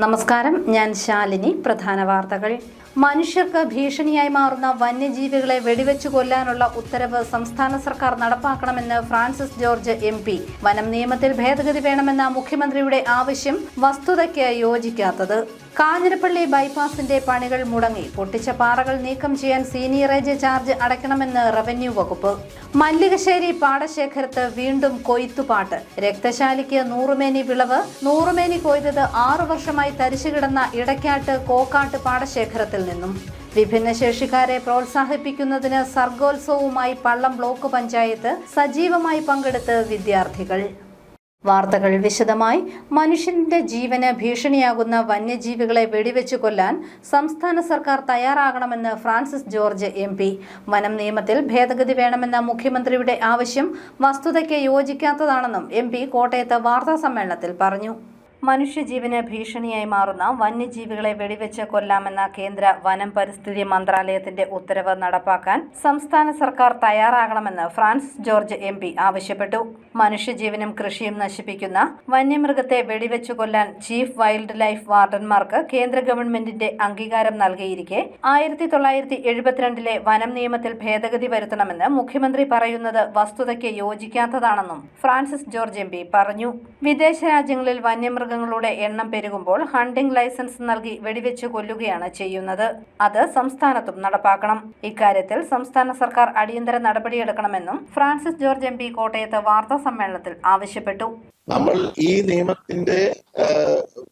നമസ്കാരം, ഞാൻ ശാലിനി. പ്രധാന വാർത്തകൾ. മനുഷ്യർക്ക് ഭീഷണിയായി മാറുന്ന വന്യജീവികളെ വെടിവെച്ചു കൊല്ലാനുള്ള ഉത്തരവ് സംസ്ഥാന സർക്കാർ നടപ്പാക്കണമെന്ന് ഫ്രാൻസിസ് ജോർജ് MP. വനം നിയമത്തിൽ ഭേദഗതി വേണമെന്ന മുഖ്യമന്ത്രിയുടെ ആവശ്യം വസ്തുതയ്ക്ക് യോജിക്കാത്തത്. കാഞ്ഞിരപ്പള്ളി ബൈപ്പാസിന്റെ പണികൾ മുടങ്ങി. പൊട്ടിച്ച പാറകൾ നീക്കം ചെയ്യാൻ സീനിയറേജ് ചാർജ് അടയ്ക്കണമെന്ന് റവന്യൂ വകുപ്പ്. മല്ലികശ്ശേരി പാടശേഖരത്ത് വീണ്ടും കൊയ്ത്തുപാട്ട്. രക്തശാലിക്ക് നൂറുമേനി വിളവ്. നൂറുമേനി കൊയ്തത് 6 വർഷമായി തരിച്ചുകിടന്ന ഇടക്കാട്ട് കോക്കാട്ട് പാടശേഖരത്തിൽ നിന്നും. വിഭിന്നശേഷിക്കാരെ പ്രോത്സാഹിപ്പിക്കുന്നതിന് സർഗോത്സവവുമായി പള്ളം ബ്ലോക്ക് പഞ്ചായത്ത് സജീവമായി പങ്കെടുത്ത് വിദ്യാർത്ഥികൾ. വാർത്തകൾ വിശദമായി. മനുഷ്യന്റെ ജീവന് ഭീഷണിയാകുന്ന വന്യജീവികളെ വെടിവെച്ചു കൊല്ലാൻ സംസ്ഥാന സർക്കാർ തയ്യാറാകണമെന്ന് ഫ്രാൻസിസ് ജോർജ് MP. വനം നിയമത്തിൽ ഭേദഗതി വേണമെന്ന മുഖ്യമന്ത്രിയുടെ ആവശ്യം വസ്തുതയ്ക്ക് യോജിക്കാത്തതാണെന്നും MP കോട്ടയത്ത് വാർത്താസമ്മേളനത്തിൽ പറഞ്ഞു. മനുഷ്യജീവന് ഭീഷണിയായി മാറുന്ന വന്യജീവികളെ വെടിവെച്ച് കൊല്ലാമെന്ന കേന്ദ്ര വനം പരിസ്ഥിതി മന്ത്രാലയത്തിന്റെ ഉത്തരവ് നടപ്പാക്കാൻ സംസ്ഥാന സർക്കാർ തയ്യാറാകണമെന്ന് ഫ്രാൻസിസ് ജോർജ് MP ആവശ്യപ്പെട്ടു. മനുഷ്യജീവനും കൃഷിയും നശിപ്പിക്കുന്ന വന്യമൃഗത്തെ വെടിവെച്ചു കൊല്ലാൻ ചീഫ് വൈൽഡ് ലൈഫ് വാർഡന്മാർക്ക് കേന്ദ്ര ഗവൺമെന്റിന്റെ അംഗീകാരം നൽകിയിരിക്കെ 1972 വനം നിയമത്തിൽ ഭേദഗതി വരുത്തണമെന്ന് മുഖ്യമന്ത്രി പറയുന്നത് വസ്തുതയ്ക്ക് യോജിക്കാത്തതാണെന്നും ഫ്രാൻസിസ് ജോർജ് MP പറഞ്ഞു. വിദേശ രാജ്യങ്ങളിൽ വന്യമൃഗങ്ങളുടെ എണ്ണം പെരുകുമ്പോൾ ഹണ്ടിംഗ് ലൈസൻസ് നൽകി വെടിവെച്ച് കൊല്ലുകയാണ് ചെയ്യുന്നത്. അത് സംസ്ഥാനത്തും നടപ്പാക്കണം. ഇക്കാര്യത്തിൽ സംസ്ഥാന സർക്കാർ അടിയന്തര നടപടിയെടുക്കണമെന്നും ഫ്രാൻസിസ് ജോർജ് MP കോട്ടയത്ത് വാർത്താ സമ്മേളനത്തിൽ ആവശ്യപ്പെട്ടു. നമ്മൾ ഈ നിയമത്തിന്റെ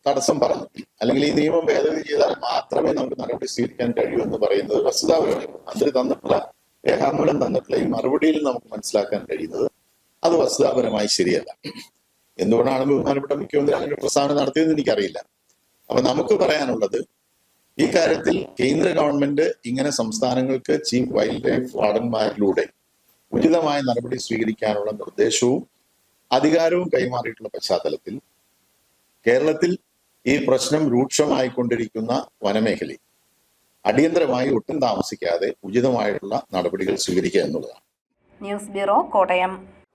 തടസ്സം പറഞ്ഞു, അല്ലെങ്കിൽ ഈ നിയമം ഭേദഗതി ചെയ്താൽ മാത്രമേ നമുക്ക് നടപടി സ്വീകരിക്കാൻ കഴിയൂ എന്ന് പറയുന്നത് വസ്തുതാപരമായി മന്ത്രി തന്നിട്ടുള്ള രേഖാമൂലം തന്നിട്ടുള്ള ഈ മറുപടിയിൽ നമുക്ക് മനസ്സിലാക്കാൻ കഴിയുന്നത് അത് വസ്തുതാപരമായി ശരിയല്ല. എന്തുകൊണ്ടാണ് ബഹുമാനപ്പെട്ട മുഖ്യമന്ത്രി അങ്ങനെ പ്രസ്താവന നടത്തിയതെന്ന് എനിക്കറിയില്ല. അപ്പൊ നമുക്ക് പറയാനുള്ളത്, ഈ കാര്യത്തിൽ കേന്ദ്ര ഗവൺമെന്റ് ഇങ്ങനെ സംസ്ഥാനങ്ങൾക്ക് ചീഫ് വൈൽഡ് ലൈഫ് വാർഡന്മാരിലൂടെ ഉചിതമായ നടപടി സ്വീകരിക്കാനുള്ള നിർദ്ദേശവും അധികാരവും കൈമാറിയിട്ടുള്ള പശ്ചാത്തലത്തിൽ കേരളത്തിൽ ഈ പ്രശ്നം രൂക്ഷമായിക്കൊണ്ടിരിക്കുന്ന വനമേഖലയിൽ അടിയന്തരമായി ഒട്ടും താമസിക്കാതെ ഉചിതമായിട്ടുള്ള നടപടികൾ സ്വീകരിക്കുക എന്നുള്ളതാണ്. News bureau, Kottayam.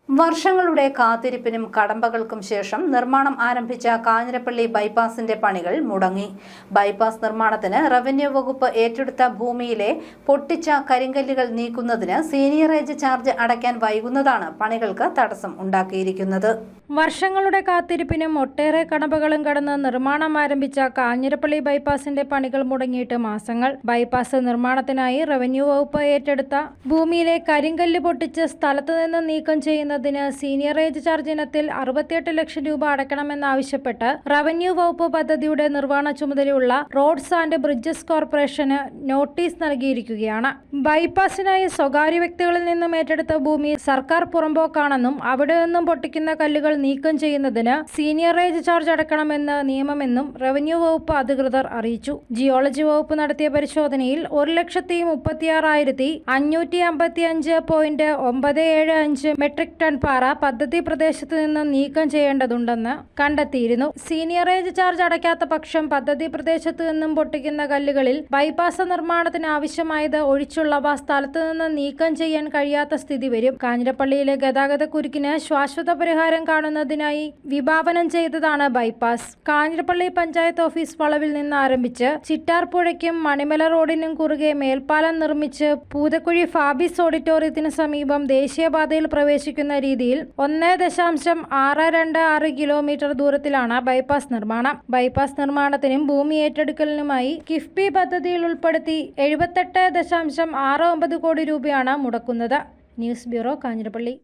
വർഷങ്ങളുടെ കാത്തിരിപ്പിനും കടമ്പകൾക്കും ശേഷം നിർമ്മാണം ആരംഭിച്ച കാഞ്ഞിരപ്പള്ളി ബൈപ്പാസിന്റെ പണികൾ മുടങ്ങി. ബൈപ്പാസ് നിർമ്മാണത്തിന് റവന്യൂ വകുപ്പ് ഏറ്റെടുത്ത ഭൂമിയിലെ പൊട്ടിച്ച കരിങ്കല്ലുകൾ നീക്കുന്നതിന് സീനിയറേജ് ചാർജ് അടയ്ക്കാൻ വൈകുന്നതാണ് പണികൾക്ക് തടസ്സം ഉണ്ടാക്കിയിരിക്കുന്നത്. വർഷങ്ങളുടെ കാത്തിരിപ്പിനും ഒട്ടേറെ കടമ്പകളും കടന്ന് നിർമ്മാണം ആരംഭിച്ച കാഞ്ഞിരപ്പള്ളി ബൈപ്പാസിന്റെ പണികൾ മുടങ്ങിയിട്ട് മാസങ്ങൾ. ബൈപ്പാസ് നിർമ്മാണത്തിനായി റവന്യൂ വകുപ്പ് ഏറ്റെടുത്ത ഭൂമിയിലെ കരിങ്കല്ല് പൊട്ടിച്ച് സ്ഥലത്തു നിന്ന് നീക്കം ചെയ്യുന്നതിന് സീനിയറേജ് ചാർജ് ഇനത്തിൽ 68 ലക്ഷം രൂപ അടയ്ക്കണമെന്നാവശ്യപ്പെട്ട് റവന്യൂ വകുപ്പ് പദ്ധതിയുടെ നിർവ്വഹണ ചുമതലയുള്ള റോഡ്സ് ആൻഡ് ബ്രിഡ്ജസ് കോർപ്പറേഷന് നോട്ടീസ് നൽകിയിരിക്കുകയാണ്. ബൈപ്പാസിനായി സ്വകാര്യ വ്യക്തികളിൽ നിന്നും ഏറ്റെടുത്ത ഭൂമി സർക്കാർ പുറമ്പോക്കാണെന്നും അവിടെ നിന്നും പൊട്ടിക്കുന്ന കല്ലുകൾ നീക്കം ചെയ്യുന്നതിന് സീനിയറേജ് ചാർജ് അടക്കണമെന്ന് നിയമമെന്നും റവന്യൂ വകുപ്പ് അധികൃതർ അറിയിച്ചു. ജിയോളജി വകുപ്പ് നടത്തിയ പരിശോധനയിൽ 1,36,555.975 മെട്രിക് ടൺ പാറ പദ്ധതി പ്രദേശത്ത് നിന്ന് നീക്കം ചെയ്യേണ്ടതുണ്ടെന്ന് കണ്ടെത്തിയിരുന്നു. സീനിയറേജ് ചാർജ് അടയ്ക്കാത്ത പക്ഷം പദ്ധതി പ്രദേശത്ത് നിന്നും പൊട്ടിക്കുന്ന കല്ലുകളിൽ ബൈപ്പാസ് നിർമ്മാണത്തിന് ആവശ്യമായത് ഒഴിച്ചുള്ളവ സ്ഥലത്ത് നിന്ന് നീക്കം ചെയ്യാൻ കഴിയാത്ത സ്ഥിതി വരും. കാഞ്ഞിരപ്പള്ളിയിലെ ഗതാഗത കുരുക്കിന് ശാശ്വത പരിഹാരം കാണുന്നതിനായി വിഭാവനം ചെയ്തതാണ് ബൈപ്പാസ്. കാഞ്ഞിരപ്പള്ളി പഞ്ചായത്ത് ഓഫീസ് വളവിൽ നിന്ന് ആരംഭിച്ച് ചിറ്റാർപ്പുഴയ്ക്കും മണിമല റോഡിനും കുറുകെ മേൽപ്പാലം നിർമ്മിച്ച് പൂതക്കുഴി ഫാബിസ് ഓഡിറ്റോറിയത്തിന് സമീപം ദേശീയപാതയിൽ പ്രവേശിക്കുന്ന രീതിയിൽ 1.626 കിലോമീറ്റർ ദൂരത്തിലാണ് ബൈപ്പാസ് നിർമ്മാണം. ബൈപ്പാസ് നിർമ്മാണത്തിനും ഭൂമി ഏറ്റെടുക്കലിനുമായി കിഫ്ബി പദ്ധതിയിൽ ഉൾപ്പെടുത്തി 78.69 കോടി രൂപയാണ് മുടക്കുന്നത്. News bureau, Kanjirappally.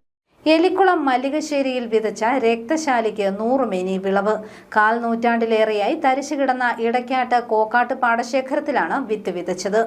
എലിക്കുളം മല്ലികശ്ശേരിയിൽ വിതച്ച രക്തശാലിക്ക് 100 മേനി വിളവ്. 1/4 നൂറ്റാണ്ടിലേറെയായി തരിച്ചുകിടന്ന ഇടക്കാട്ട് കോക്കാട്ട് പാടശേഖരത്തിലാണ് വിത്ത് വിതച്ചത്.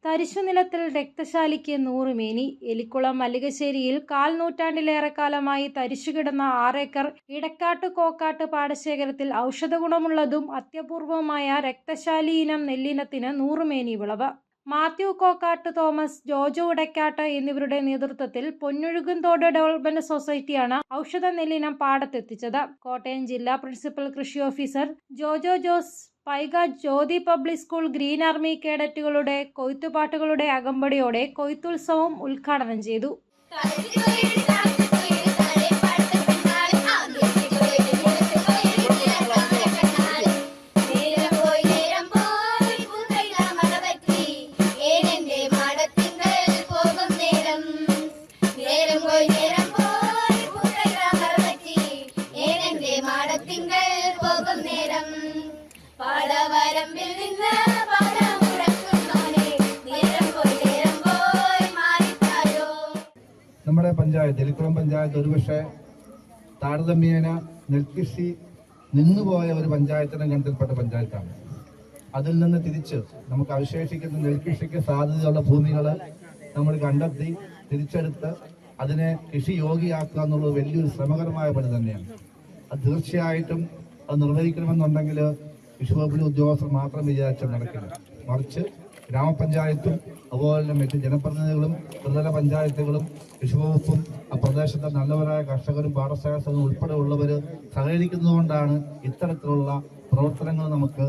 തരിശുനിലത്തിൽ രക്തശാലിക്ക് 100 മേനി. എലിക്കുളം മല്ലികശ്ശേരിയിൽ 1/4 നൂറ്റാണ്ടിലേറെക്കാലമായി തരിശുകിടന്ന 6 ഏക്കർ ഇടക്കാട്ട് കോക്കാട്ട് പാടശേഖരത്തിൽ ഔഷധഗുണമുള്ളതും അത്യപൂർവമായ രക്തശാലി ഇനം നെല്ലിനത്തിന് 100 മേനി വിളവ്. മാത്യു കോക്കാട്ട്, തോമസ്, ജോജോ ഇടക്കാട്ട് എന്നിവരുടെ നേതൃത്വത്തിൽ പൊന്നൊഴുകുംതോട് ഡെവലപ്മെന്റ് സൊസൈറ്റിയാണ് ഔഷധ നെല്ലിനം പാടത്തെത്തിച്ചത്. കോട്ടയം ജില്ലാ പ്രിൻസിപ്പൽ കൃഷി officer Jojo Jose Paika Jyothi public school green army കേഡറ്റുകളുടെ കൊയ്ത്തുപാട്ടുകളുടെ അകമ്പടിയോടെ കൊയ്ത്തുത്സവം ഉദ്ഘാടനം ചെയ്തു. പഞ്ചായത്ത് എലിക്കുളം പഞ്ചായത്ത് ഒരുപക്ഷെ താരതമ്യേന നെൽകൃഷി നിന്നുപോയ ഒരു പഞ്ചായത്തിനും ഗണത്തിൽപ്പെട്ട പഞ്ചായത്താണ്. അതിൽ നിന്ന് തിരിച്ച് നമുക്ക് അവശേഷിക്കുന്ന നെൽകൃഷിക്ക് സാധ്യതയുള്ള ഭൂമികൾ നമ്മൾ കണ്ടെത്തി തിരിച്ചെടുത്ത് അതിനെ കൃഷി യോഗ്യയാക്കുക എന്നുള്ളത് വലിയൊരു ശ്രമകരമായ പണി തന്നെയാണ്. അത് തീർച്ചയായിട്ടും അത് നിർവഹിക്കണമെന്നുണ്ടെങ്കിൽ കൃഷി വകുപ്പിലെ ഉദ്യോഗസ്ഥർ മാത്രം വിചാരിച്ചാൽ നടക്കില്ല. മറിച്ച് ഗ്രാമപഞ്ചായത്തും അതുപോലെ മറ്റ് ജനപ്രതിനിധികളും ത്രിതല പഞ്ചായത്തുകളും കൃഷി വകുപ്പും ആ പ്രദേശത്തെ നല്ലവരായ കർഷകരും പാടശേഖര സംഘം ഉൾപ്പെടെയുള്ളവർ സഹകരിക്കുന്നതുകൊണ്ടാണ് ഇത്തരത്തിലുള്ള പ്രവർത്തനങ്ങൾ നമുക്ക്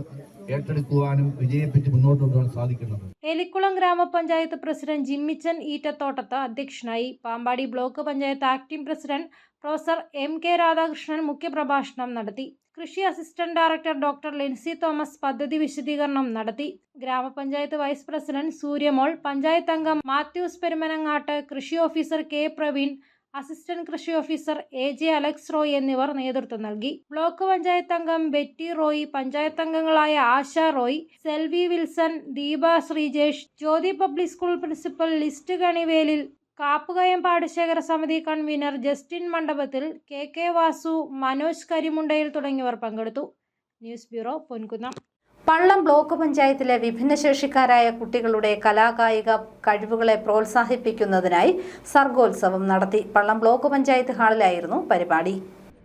ഏറ്റെടുക്കുവാനും വിജയിപ്പിച്ച് മുന്നോട്ട് കൊണ്ടുപോകാൻ സാധിക്കുന്നത്. എലിക്കുളം ഗ്രാമപഞ്ചായത്ത് പ്രസിഡന്റ് ജിമ്മിച്ചൻ ഈറ്റത്തോട്ടത്ത് അധ്യക്ഷനായി. Pampady block panchayat acting president professor MK Radhakrishnan മുഖ്യപ്രഭാഷണം നടത്തി. കൃഷി assistant director doctor Lincy Thomas പദ്ധതി വിശദീകരണം നടത്തി. ഗ്രാമപഞ്ചായത്ത് വൈസ് പ്രസിഡന്റ് സൂര്യമോൾ, പഞ്ചായത്ത് അംഗം മാത്യൂസ് പെരുമനങ്ങാട്ട്, കൃഷി ഓഫീസർ K പ്രവീൺ, അസിസ്റ്റന്റ് കൃഷി ഓഫീസർ AJ അലക്സ് റോയ് എന്നിവർ നേതൃത്വം നൽകി. ബ്ലോക്ക് പഞ്ചായത്ത് അംഗം ബെറ്റി റോയ്, പഞ്ചായത്ത് അംഗങ്ങളായ Asha Roy, Selvi Wilson, Deepa Sreejesh, Jyothi public school principal ലിസ്റ്റ് കണിവേലിൽ, കാപ്പുകയം പാടശേഖര സമിതി കൺവീനർ ജസ്റ്റിൻ മണ്ഡപത്തിൽ, KK വാസു, മനോജ് കരിമുണ്ടയിൽ തുടങ്ങിയവർ പങ്കെടുത്തു. News bureau, Ponkunnam. Pallam block പഞ്ചായത്തിലെ ഭിന്നശേഷിക്കാരായ കുട്ടികളുടെ കലാകായിക കഴിവുകളെ പ്രോത്സാഹിപ്പിക്കുന്നതിനായി സർഗോത്സവം നടത്തി. പള്ളം ബ്ലോക്ക് പഞ്ചായത്ത് ഹാളിലായിരുന്നു പരിപാടി.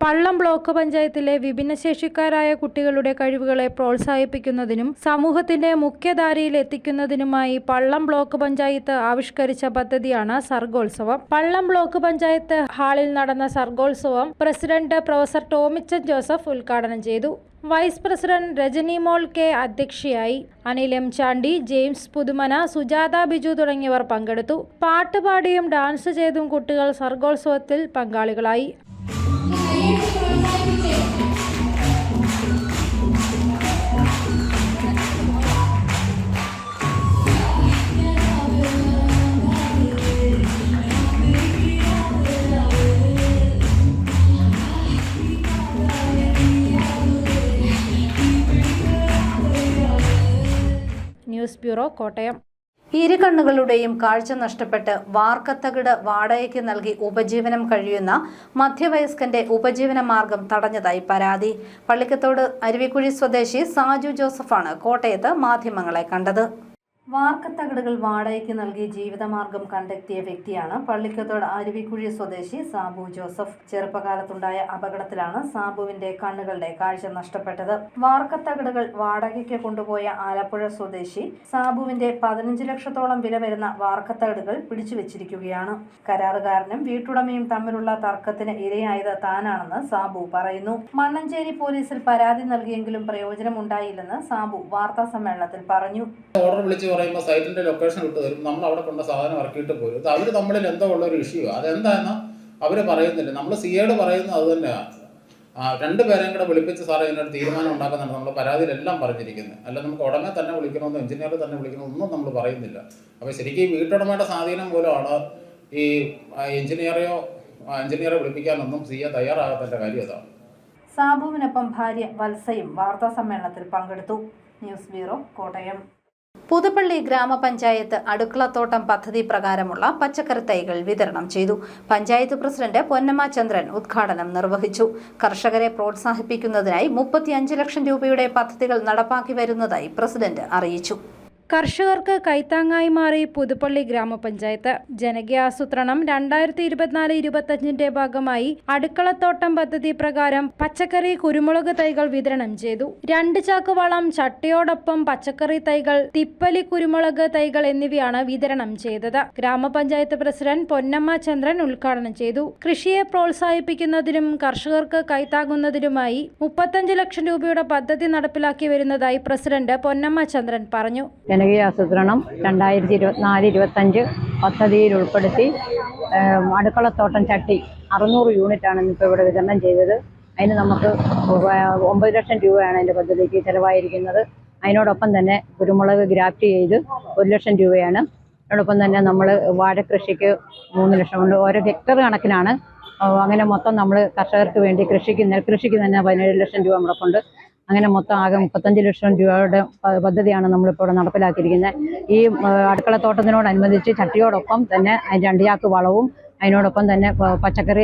പള്ളം ബ്ലോക്ക് പഞ്ചായത്തിലെ വിഭിന്നശേഷിക്കാരായ കുട്ടികളുടെ കഴിവുകളെ പ്രോത്സാഹിപ്പിക്കുന്നതിനും സമൂഹത്തിന്റെ മുഖ്യധാരയിൽ എത്തിക്കുന്നതിനുമായി പള്ളം ബ്ലോക്ക് പഞ്ചായത്ത് ആവിഷ്കരിച്ച പദ്ധതിയാണ് സർഗോത്സവം. പള്ളം ബ്ലോക്ക് പഞ്ചായത്ത് ഹാളിൽ നടന്ന സർഗോത്സവം പ്രസിഡന്റ് പ്രൊഫസർ ടോമിച്ചൻ ജോസഫ് ഉദ്ഘാടനം ചെയ്തു. Vice president Rajani Mol K അധ്യക്ഷയായി. അനിൽ M ചാണ്ടി, ജെയിംസ് പുതുമന, സുജാത ബിജു തുടങ്ങിയവർ പങ്കെടുത്തു. പാട്ടുപാടിയും ഡാൻസ് ചെയ്തും കുട്ടികൾ സർഗോത്സവത്തിൽ പങ്കാളികളായി. News bureau, Kottayam. ഇരുകണ്ണുകളുടെയും കാഴ്ച നഷ്ടപ്പെട്ട് വാർക്കത്തകിട് വാടകയ്ക്ക് നൽകി ഉപജീവനം കഴിയുന്ന മധ്യവയസ്കന്റെ ഉപജീവന മാർഗം തടഞ്ഞതായി പരാതി. പള്ളിക്കത്തോട് അരുവിക്കുഴി സ്വദേശി സാജു ജോസഫാണ് കോട്ടയത്ത് മാധ്യമങ്ങളെ കണ്ടത്. വാർക്കത്തകിടുകൾ വാടകയ്ക്ക് നൽകി ജീവിതമാർഗം കണ്ടെത്തിയ വ്യക്തിയാണ് പള്ളിക്കത്തോട് അരുവിക്കുഴി സ്വദേശി സാബു ജോസഫ്. ചെറുപ്പകാലത്തുണ്ടായ അപകടത്തിലാണ് സാബുവിന്റെ കണ്ണുകളുടെ കാഴ്ച നഷ്ടപ്പെട്ടത്. വാർക്കത്തകിടുകൾ വാടകയ്ക്ക് കൊണ്ടുപോയ ആലപ്പുഴ സ്വദേശി സാബുവിന്റെ 15 ലക്ഷത്തോളം വില വരുന്ന വാർക്കത്തകിടുകൾ പിടിച്ചുവെച്ചിരിക്കുകയാണ്. കരാറുകാരനും വീട്ടുടമയും തമ്മിലുള്ള തർക്കത്തിന് ഇരയായത് താനാണെന്ന് സാബു പറയുന്നു. മണ്ണഞ്ചേരി പോലീസിൽ പരാതി നൽകിയെങ്കിലും പ്രയോജനമുണ്ടായില്ലെന്ന് സാബു വാർത്താ സമ്മേളനത്തിൽ പറഞ്ഞു. പറയുമ്പോൾ സൈറ്റിൻ്റെ ലൊക്കേഷൻ ഇട്ട് തരും, നമ്മൾ അവിടെ കൊണ്ട് സാധനം ഇറക്കിയിട്ട് പോരും. അത് അവർ തമ്മിൽ എന്തോ ഉള്ളൊരു ഇഷ്യൂ, അതെന്താണെന്ന് അവർ പറയുന്നില്ല. നമ്മൾ സിയോട് പറയുന്നത് അത് തന്നെയാണ്. രണ്ടുപേരെയും കൂടെ വിളിപ്പിച്ച് സാറേ ഇതിനൊരു തീരുമാനം ഉണ്ടാക്കുന്നുണ്ട് നമ്മൾ പരാതിയിലെല്ലാം പറഞ്ഞിരിക്കുന്നത്. അല്ല നമുക്ക് ഉടമയെ തന്നെ വിളിക്കണമെന്നോ എഞ്ചിനീയറെ തന്നെ വിളിക്കണമെന്നോ ഒന്നും നമ്മൾ പറയുന്നില്ല. അപ്പോൾ ശരിക്കും ഈ വീട്ടുടമയുടെ സ്വാധീനം മൂലമാണ് ഈ എഞ്ചിനീയറെ വിളിപ്പിക്കാനൊന്നും സിയ തയ്യാറാകാത്തതിൻ്റെ കാര്യം അതാണ്. സാബുവിനൊപ്പം ഭാര്യ വത്സയും വാർത്താ സമ്മേളനത്തിൽ പങ്കെടുത്തു. News bureau, Kottayam. പുതുപ്പള്ളി ഗ്രാമപഞ്ചായത്ത് അടുക്കളത്തോട്ടം പദ്ധതി പ്രകാരമുള്ള പച്ചക്കറി തൈകൾ വിതരണം ചെയ്തു. പഞ്ചായത്ത് പ്രസിഡന്റ് പൊന്നമ്മ ചന്ദ്രൻ ഉദ്ഘാടനം നിർവഹിച്ചു. കർഷകരെ പ്രോത്സാഹിപ്പിക്കുന്നതിനായി 35 ലക്ഷം രൂപയുടെ പദ്ധതികൾ നടപ്പാക്കി വരുന്നതായി പ്രസിഡന്റ് അറിയിച്ചു. കർഷകർക്ക് കൈത്താങ്ങായി മാറി പുതുപ്പള്ളി ഗ്രാമപഞ്ചായത്ത്. ജനകീയാസൂത്രണം 2024-25 ഭാഗമായി അടുക്കളത്തോട്ടം പദ്ധതി പ്രകാരം പച്ചക്കറി, കുരുമുളക് തൈകൾ വിതരണം ചെയ്തു. 2 ചാക്ക് വളം, ചട്ടിയോടൊപ്പം പച്ചക്കറി തൈകൾ, തിപ്പലി കുരുമുളക് തൈകൾ എന്നിവയാണ് വിതരണം ചെയ്തത്. ഗ്രാമപഞ്ചായത്ത് പ്രസിഡന്റ് പൊന്നമ്മ ചന്ദ്രൻ ഉദ്ഘാടനം ചെയ്തു. കൃഷിയെ പ്രോത്സാഹിപ്പിക്കുന്നതിനും കർഷകർക്ക് കൈത്താങ്ങുന്നതിനുമായി 35 ലക്ഷം രൂപയുടെ പദ്ധതി നടപ്പിലാക്കി വരുന്നതായി പ്രസിഡന്റ് പൊന്നമ്മ ചന്ദ്രൻ പറഞ്ഞു. ജനകീയാസൂത്രണം 2024-25 പദ്ധതിയിൽ ഉൾപ്പെടുത്തി അടുക്കളത്തോട്ടം ചട്ടി 600 യൂണിറ്റാണ് ഇപ്പോൾ ഇവിടെ വിതരണം ചെയ്തത്. അതിന് നമുക്ക് 9 ലക്ഷം രൂപയാണ് അതിൻ്റെ പദ്ധതിക്ക് ചിലവായിരിക്കുന്നത്. അതിനോടൊപ്പം തന്നെ കുരുമുളക് ഗ്രാഫ്റ്റ് ചെയ്ത് 1 ലക്ഷം രൂപയാണ്. അതോടൊപ്പം തന്നെ നമ്മൾ വാഴക്കൃഷിക്ക് 3 ലക്ഷം കൊണ്ട് ഓരോ ഹെക്ടർ കണക്കിനാണ്. അങ്ങനെ മൊത്തം നമ്മൾ കർഷകർക്ക് വേണ്ടി നെൽകൃഷിക്ക് തന്നെ 17 ലക്ഷം രൂപ മുടക്കുണ്ട്. അങ്ങനെ മൊത്തം ആകെ 35 ലക്ഷം രൂപയുടെ പദ്ധതിയാണ് നമ്മളിപ്പോൾ ഇവിടെ നടപ്പിലാക്കിയിരിക്കുന്നത്. ഈ അടുക്കളത്തോട്ടത്തിനോടനുബന്ധിച്ച് ചട്ടിയോടൊപ്പം തന്നെ 2 ചാക്ക് വളവും അതിനോടൊപ്പം തന്നെ പച്ചക്കറി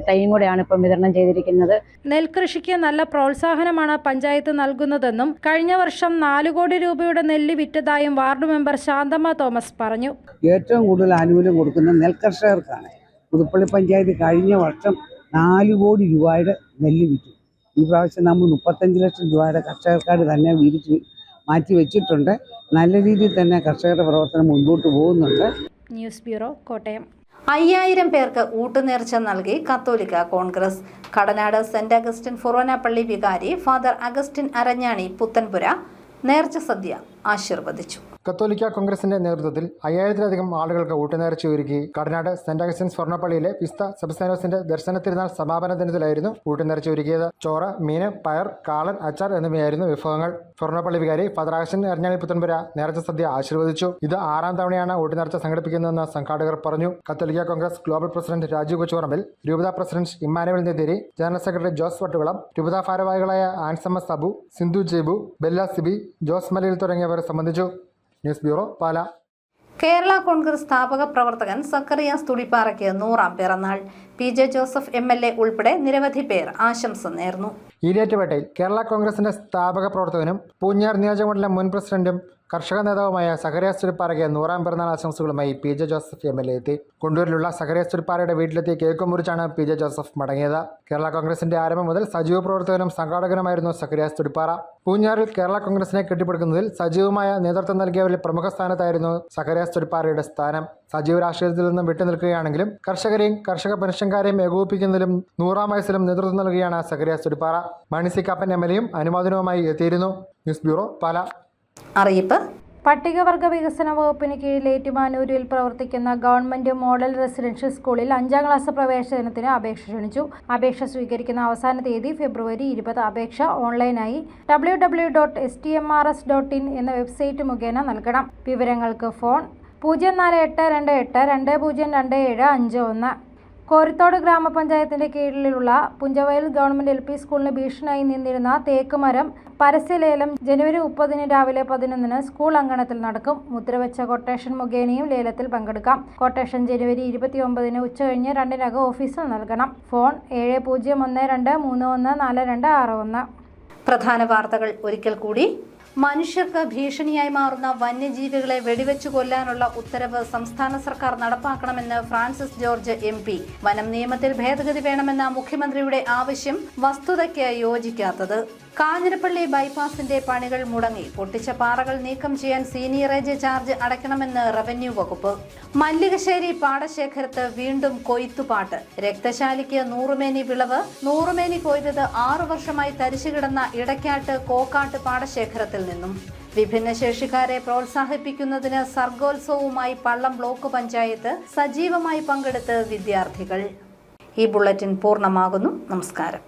തൈയും കൂടെയാണ് ഇപ്പം വിതരണം ചെയ്തിരിക്കുന്നത്. നെൽകൃഷിക്ക് നല്ല പ്രോത്സാഹനമാണ് പഞ്ചായത്ത് നൽകുന്നതെന്നും കഴിഞ്ഞ വർഷം 4 കോടി രൂപയുടെ നെല്ല് വിറ്റതായും വാർഡ് മെമ്പർ ശാന്തമ്മ തോമസ് പറഞ്ഞു. ഏറ്റവും കൂടുതൽ ആനുകൂല്യം കൊടുക്കുന്ന നെൽകർഷകർക്കാണ്. പുതുപ്പള്ളി പഞ്ചായത്ത് കഴിഞ്ഞ വർഷം 4 കോടി രൂപയുടെ നെല്ല് വിറ്റു. ഈ പ്രാവശ്യം നമ്മൾ 35 ലക്ഷം രൂപയുടെ കർഷകർക്കാട് തന്നെ മാറ്റി വെച്ചിട്ടുണ്ട്. നല്ല രീതിയിൽ തന്നെ കർഷകരുടെ പ്രവർത്തനം മുൻപോട്ട് പോകുന്നുണ്ട്. News bureau, Kottayam. 5000 പേർക്ക് ഊട്ടുനേർച്ച നൽകി കത്തോലിക്ക കോൺഗ്രസ്. കടനാട് സെന്റ് അഗസ്റ്റിൻ ഫൊറോന പള്ളി വികാരി ഫാദർ അഗസ്റ്റിൻ അരഞ്ഞാണി പുത്തൻപുര നേർച്ച സദ്യ ആശീർവദിച്ചു. കത്തോലിക്ക കോൺഗ്രസിന്റെ നേതൃത്വത്തിൽ 5000-ലധികം ആളുകൾക്ക് ഊട്ടുനേർച്ച ഒരുക്കി കടനാട് സെന്റ് അഗസ്റ്റിൻസ് സ്വർണ്ണപ്പള്ളിയിലെ വിസ്ത സെബസ്ത്യാനോസിന്റെ ദർശന തിരുനാൾ സമാപന ദിനത്തിലായിരുന്നു ഊട്ടുനേർച്ച ഒരുക്കിയത്. ചോറ്, മീന്, പയർ, കാളൻ, അച്ചാർ എന്നിവയായിരുന്നു വിഭവങ്ങൾ. സ്വർണ്ണപ്പള്ളി വികാരി ഫാദർ അഗസ്റ്റിൻ അരഞ്ഞാണി പുത്തൻപുര നേർച്ച സദ്യ ആശീർവദിച്ചു. ഇത് 6ാം തവണയാണ് ഊട്ടുനേർച്ച സംഘടിപ്പിക്കുന്നതെന്ന് സംഘാടകർ പറഞ്ഞു. കത്തോലിക്ക congress global president Raju Kochuparambil, രൂപത president Immanuel Nethiri, general secretary Jose Vattukulam, രൂപത ഭാരവാഹികളായ ആൻസമ്മ സബു, സിന്ധു ജേബു, ബെല്ല സിബി, ജോസ് മലയിൽ തുടങ്ങിയവർ സംബന്ധിച്ചു. News bureau, Pala. Kerala congress സ്ഥാപക പ്രവർത്തകൻ സക്കറിയാസ് തുടിപ്പാറയ്ക്ക് 100ാം പിറന്നാൾ. PJ ജോസഫ് MLA ഉൾപ്പെടെ നിരവധി പേർ ആശംസ നേർന്നു. ഈരാറ്റുപേട്ടയിൽ കേരള കോൺഗ്രസിന്റെ സ്ഥാപക പ്രവർത്തകനും പൂഞ്ഞാർ നിയോജകമണ്ഡലം മുൻ പ്രസിഡന്റും കർഷക നേതാവുമായ സക്കറിയാസ് തുടിപ്പാറയ്ക്ക് 100ാം പിറന്നാൾ ആശംസകളുമായി PJ ജോസഫ് MLA എത്തി. കൊണ്ടൂരിലുള്ള സക്കറിയാസ് തുടിപ്പാറയുടെ വീട്ടിലെത്തി കേക്ക് മുറിച്ചാണ് PJ ജോസഫ് മടങ്ങിയത്. കേരള കോൺഗ്രസിന്റെ ആരംഭം മുതൽ സജീവ പ്രവർത്തകനും സംഘാടകനുമായിരുന്നു സക്കറിയാസ് തുടിപ്പാറ. പൂഞ്ഞാറിൽ കേരള കോൺഗ്രസിനെ കെട്ടിപ്പടുക്കുന്നതിൽ സജീവമായ നേതൃത്വം നൽകിയവരിൽ പ്രമുഖ സ്ഥാനത്തായിരുന്നു സക്കറിയാസ് തുടിപ്പാറയുടെ സ്ഥാനം. സജീവ രാഷ്ട്രീയത്തിൽ നിന്നും വിട്ടുനിൽക്കുകയാണെങ്കിലും കർഷകരെയും കർഷക പെൻഷൻകാരെയും ഏകോപിപ്പിക്കുന്നതിലും 100ാം വയസ്സിലും നേതൃത്വം നൽകുകയാണ് സക്കറിയാസ് തുടിപ്പാറ. മണിസി കാപ്പൻ MLAയും അനുമോദനവുമായി എത്തിയിരുന്നു. ന്യൂസ് ബ്യൂറോ, പാല. അറിയിപ്പ്. പട്ടികവർഗ വികസന വകുപ്പിന് കീഴിൽ ഏറ്റുമാനൂരിൽ പ്രവർത്തിക്കുന്ന ഗവൺമെന്റ് മോഡൽ റെസിഡൻഷ്യൽ സ്കൂളിൽ 5ാം ക്ലാസ് പ്രവേശനത്തിന് അപേക്ഷ ക്ഷണിച്ചു. അപേക്ഷ സ്വീകരിക്കുന്ന അവസാന തീയതി ഫെബ്രുവരി 20. അപേക്ഷ ഓൺലൈനായി www.stmrs.in എന്ന വെബ്സൈറ്റ് മുഖേന നൽകണം. വിവരങ്ങൾക്ക് ഫോൺ 048282022751. കോരിത്തോട് ഗ്രാമപഞ്ചായത്തിന്റെ കീഴിലുള്ള പുഞ്ചവയൽ ഗവൺമെന്റ് LP സ്കൂളിന് ഭീഷണിയായി നിന്നിരുന്ന തേക്ക് മരം പരസ്യലേലം ജനുവരി 30 രാവിലെ 11 സ്കൂൾ അങ്കണത്തിൽ നടക്കും. മുദ്രവെച്ച കൊട്ടേഷൻ മുഖേനയും ലേലത്തിൽ പങ്കെടുക്കാം. കൊട്ടേഷൻ ജനുവരി 29 ഉച്ചകഴിഞ്ഞ് 2 ഓഫീസിൽ നൽകണം. ഫോൺ 7012314261. പ്രധാന വാർത്തകൾ ഒരിക്കൽ കൂടി. മനുഷ്യർക്ക് ഭീഷണിയായി മാറുന്ന വന്യജീവികളെ വെടിവെച്ചു കൊല്ലാനുള്ള ഉത്തരവ് സംസ്ഥാന സർക്കാർ നടപ്പാക്കണമെന്ന് ഫ്രാൻസിസ് ജോർജ് MP. വനം നിയമത്തിൽ ഭേദഗതി വേണമെന്ന മുഖ്യമന്ത്രിയുടെ ആവശ്യം വസ്തുതയ്ക്ക് യോജിക്കാത്തത്. കാഞ്ഞിരപ്പള്ളി ബൈപ്പാസിന്റെ പണികൾ മുടങ്ങി. പൊട്ടിച്ച പാറകൾ നീക്കം ചെയ്യാൻ സീനിയറേജ് ചാർജ് അടയ്ക്കണമെന്ന് റവന്യൂ വകുപ്പ്. മല്ലികശ്ശേരി പാടശേഖരത്ത് വീണ്ടും കൊയ്ത്തുപാട്ട്. രക്തശാലിക്ക് 100 മേനി വിളവ്. 100 മേനി കൊയ്തത് 6 വർഷമായി തരിച്ചുകിടന്ന ഇടക്കാട്ട് കോക്കാട്ട് പാടശേഖരത്തിൽ നിന്നും. വിഭിന്നശേഷിക്കാരെ പ്രോത്സാഹിപ്പിക്കുന്നതിന് സർഗോത്സവവുമായി പള്ളം ബ്ലോക്ക് പഞ്ചായത്ത് സജീവമായി പങ്കെടുത്ത് വിദ്യാർത്ഥികൾ. ഈ ബുള്ളറ്റിൻ പൂർണ്ണമാകുന്നു. നമസ്കാരം.